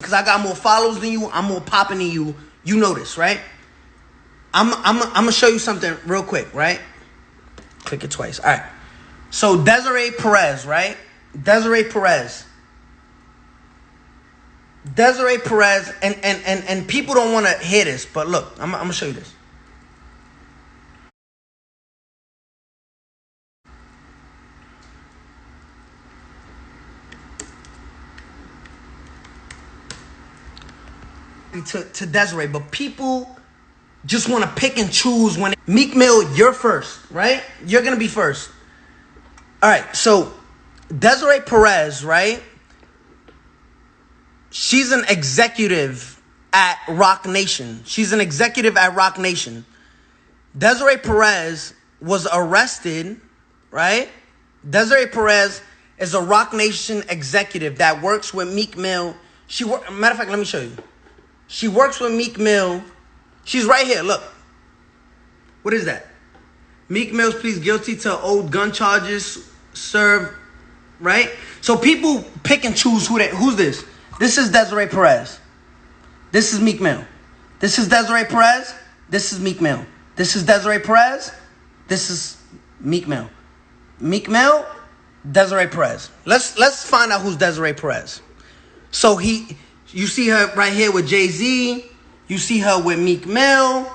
because I got more followers than you, I'm more popping than you. You know this, right? I'm gonna show you something real quick, right? Click it twice. All right. So Desiree Perez, right? Desiree Perez, and people don't want to hear this, but look, I'm gonna show you this. To Desiree, but people just want to pick and choose when Meek Mill, you're first, right? You're gonna be first. All right, so Desiree Perez, right? She's an executive at Rock Nation. Desiree Perez was arrested, right? Desiree Perez is a Rock Nation executive that works with Meek Mill. Matter of fact, let me show you. She works with Meek Mill. She's right here, look. What is that? Meek Mill pleads guilty to old gun charges served, right? So people pick and choose who's this? This is Desiree Perez. This is Meek Mill. This is Desiree Perez. This is Meek Mill. This is Desiree Perez. This is Meek Mill. Meek Mill, Desiree Perez. Let's find out who's Desiree Perez. So you see her right here with Jay-Z. You see her with Meek Mill.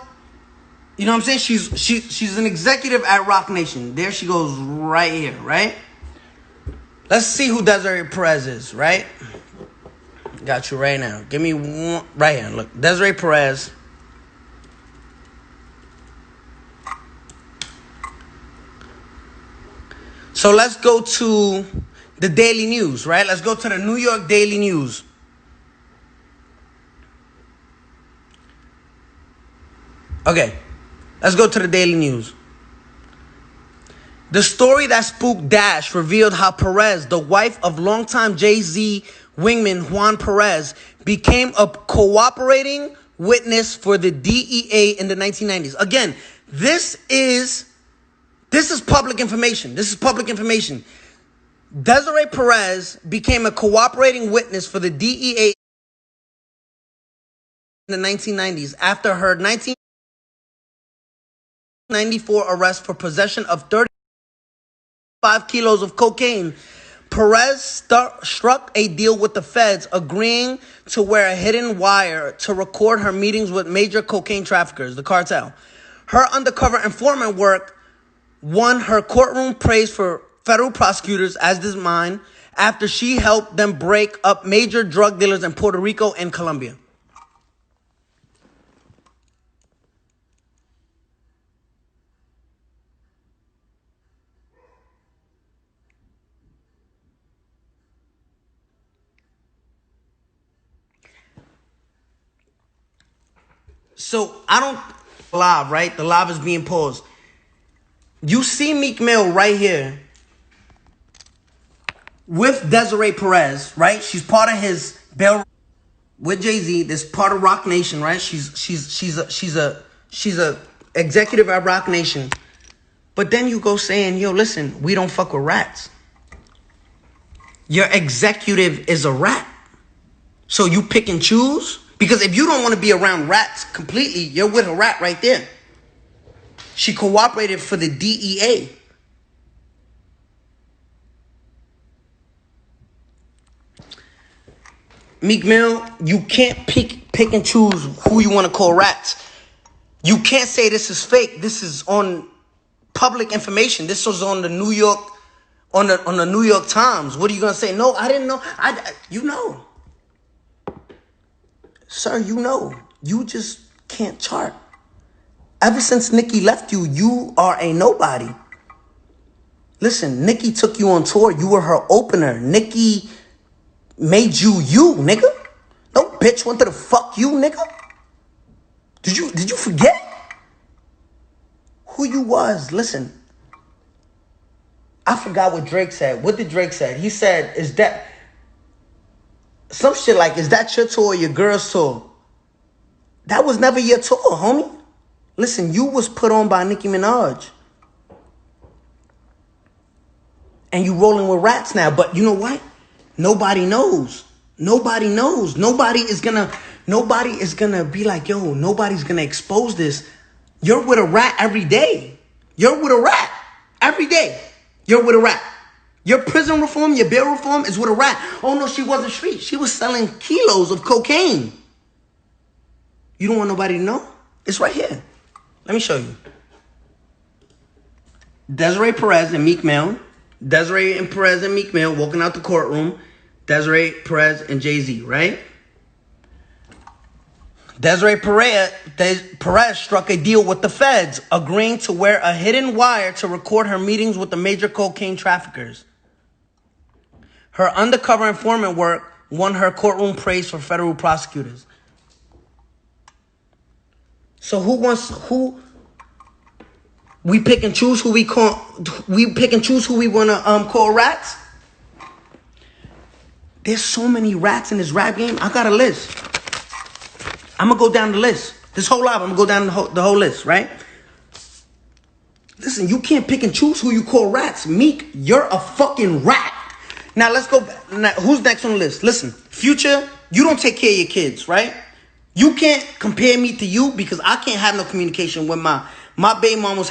You know what I'm saying? She's an executive at Rock Nation. There she goes right here, right? Let's see who Desiree Perez is, right? Got you right now. Give me one right here. Look, Desiree Perez. So let's go to the Daily News, right? Let's go to the New York Daily News. Okay, let's go to the Daily News. The story that spooked Dash revealed how Perez, the wife of longtime Jay-Z wingman Juan Perez, became a cooperating witness for the DEA in the 1990s. Again, this is public information. Desiree Perez became a cooperating witness for the DEA in the 1990s after her 1994 arrest for possession of 35 kilos of cocaine. Perez struck a deal with the feds, agreeing to wear a hidden wire to record her meetings with major cocaine traffickers, the cartel. Her undercover informant work won her courtroom praise for federal prosecutors, as did mine, after she helped them break up major drug dealers in Puerto Rico and Colombia. So I don't live, right? The live is being paused. You see Meek Mill right here with Desiree Perez, right? She's part of his bail with Jay-Z. This part of Rock Nation, right? She's a executive at Rock Nation. But then you go saying, yo, listen, we don't fuck with rats. Your executive is a rat. So you pick and choose? Because if you don't want to be around rats completely, you're with a rat right there. She cooperated for the DEA. Meek Mill, you can't pick and choose who you want to call rats. You can't say this is fake. This is on public information. This was on the New York, on the New York Times. What are you gonna say? No, I didn't know. You know. Sir, you know, you just can't chart. Ever since Nicki left you, you are a nobody. Listen, Nicki took you on tour. You were her opener. Nicki made you, nigga. No bitch wanted to fuck you, nigga. Did you forget who you was? Listen, I forgot what Drake said. What did Drake say? He said, is that... some shit like, is that your tour or your girl's tour? That was never your tour, homie. Listen, you was put on by Nicki Minaj. And you rolling with rats now. But you know what? Nobody knows. Nobody knows. Nobody is gonna be like, yo, nobody's gonna expose this. You're with a rat every day. You're with a rat every day. You're with a rat. Your prison reform, your bail reform is with a rat. Oh no, she wasn't street. She was selling kilos of cocaine. You don't want nobody to know? It's right here. Let me show you. Desiree Perez and Meek Mill. Desiree and Perez and Meek Mill walking out the courtroom. Desiree Perez and Jay-Z, right? Desiree Perez struck a deal with the feds, agreeing to wear a hidden wire to record her meetings with the major cocaine traffickers. Her undercover informant work won her courtroom praise for federal prosecutors. So who we pick and choose who we pick and choose who we wanna call rats? There's so many rats in this rap game. I got a list. I'm gonna go down the list. This whole live, I'm gonna go down the whole list, right? Listen, you can't pick and choose who you call rats. Meek, you're a fucking rat. Now let's go. Now, who's next on the list? Listen, Future, you don't take care of your kids, right? You can't compare me to you because I can't have no communication with my baby mama's